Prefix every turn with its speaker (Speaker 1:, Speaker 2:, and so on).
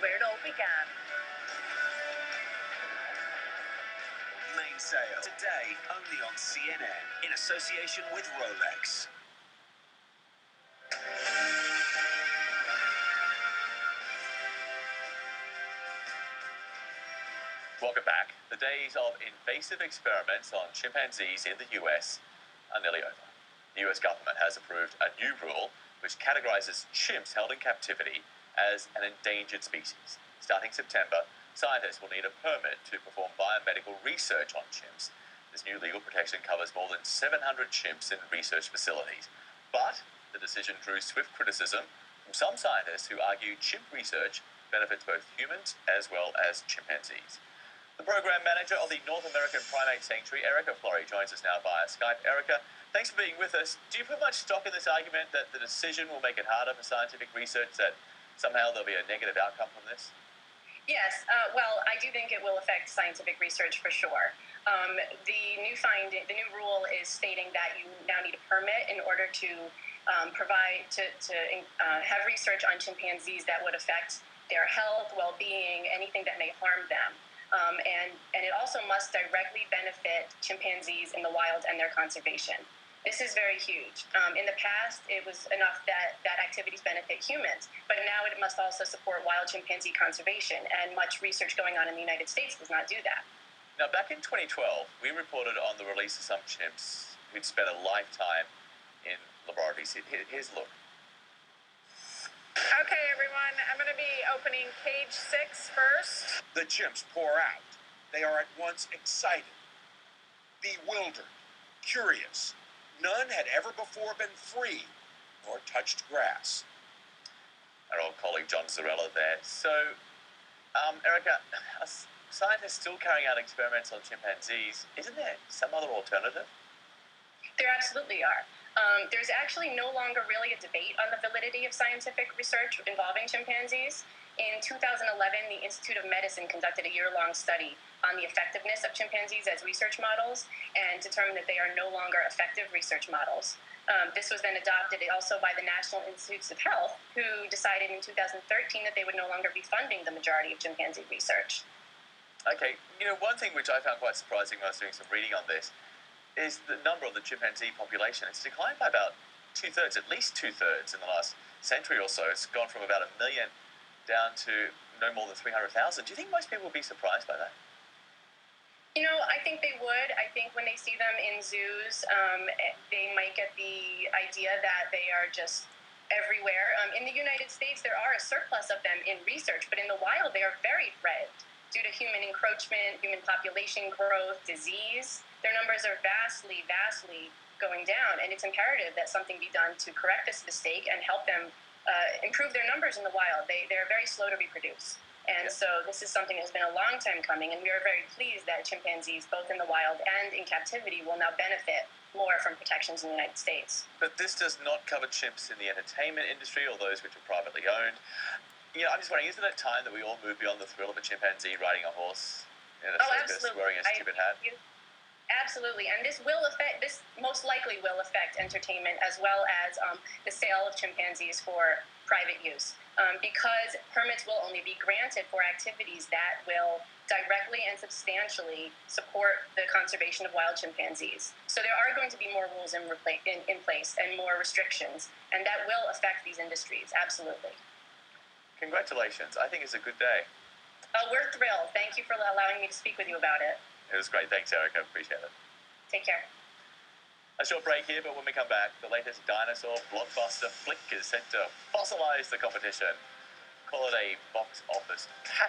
Speaker 1: where it all began.
Speaker 2: Main sale today only on CNN in association with Rolex.
Speaker 3: Welcome back. The days of invasive experiments on chimpanzees in the US are nearly over. The US government has approved a new rule which categorizes chimps held in captivity as an endangered species. Starting September, scientists will need a permit to perform biomedical research on chimps. This new legal protection covers more than 700 chimps in research facilities. But the decision drew swift criticism from some scientists who argue chimp research benefits both humans as well as chimpanzees. The program manager of the North American Primate Sanctuary, Erika Fleury, joins us now via Skype. Erika, thanks for being with us. Do you put much stock in this argument that the decision will make it harder for scientific research, that somehow there'll be a negative outcome from this?
Speaker 4: Yes, well, I do think it will affect scientific research for sure. The new rule is stating that you now need a permit in order to have research on chimpanzees that would affect their health, well-being, anything that may harm them. And it also must directly benefit chimpanzees in the wild and their conservation. This is very huge. In the past, it was enough that activities benefit humans, but now it must also support wild chimpanzee conservation, and much research going on in the United States does not do that.
Speaker 3: Now, back in 2012, we reported on the release of some chimps who'd spent a lifetime in laboratories. Here's a look.
Speaker 1: Okay, everyone, I'm going to be opening cage 6 first.
Speaker 5: The chimps pour out. They are at once excited, bewildered, curious. None had ever before been free nor touched grass.
Speaker 3: Our old colleague John Zarella there. So, Erika, are scientists still carrying out experiments on chimpanzees? Isn't there some other alternative?
Speaker 4: There absolutely are. There's actually no longer really a debate on the validity of scientific research involving chimpanzees. In 2011, the Institute of Medicine conducted a year-long study on the effectiveness of chimpanzees as research models and determined that they are no longer effective research models. This was then adopted also by the National Institutes of Health, who decided in 2013 that they would no longer be funding the majority of chimpanzee research.
Speaker 3: Okay, one thing which I found quite surprising when I was doing some reading on this is the number of the chimpanzee population. It's declined by about 2/3, at least 2/3 in the last century or so. It's gone from about 1 million down to no more than 300,000. Do you think most people will be surprised by that?
Speaker 4: I think they would. I think when they see them in zoos, they might get the idea that they are just everywhere. In the United States, there are a surplus of them in research, but in the wild, they are very threatened due to human encroachment, human population growth, disease. Their numbers are vastly going down, and it's imperative that something be done to correct this mistake and help them improve their numbers in the wild. They're very slow to reproduce. And so this is something that's been a long time coming, and we are very pleased that chimpanzees, both in the wild and in captivity, will now benefit more from protections in the United States.
Speaker 3: But this does not cover chimps in the entertainment industry or those which are privately owned. I'm just wondering, isn't it time that we all move beyond the thrill of a chimpanzee riding a horse in a circus wearing a stupid hat?
Speaker 4: Absolutely, and this most likely will affect entertainment as well as the sale of chimpanzees for private use, because permits will only be granted for activities that will directly and substantially support the conservation of wild chimpanzees. So there are going to be more rules in place and more restrictions, and that will affect these industries, absolutely.
Speaker 3: Congratulations. I think it's a good day.
Speaker 4: We're thrilled. Thank you for allowing me to speak with you about it.
Speaker 3: It was great. Thanks, Erika. Appreciate it.
Speaker 4: Take care.
Speaker 3: A short break here, but when we come back, the latest dinosaur blockbuster flick is set to fossilize the competition. Call it a box office cash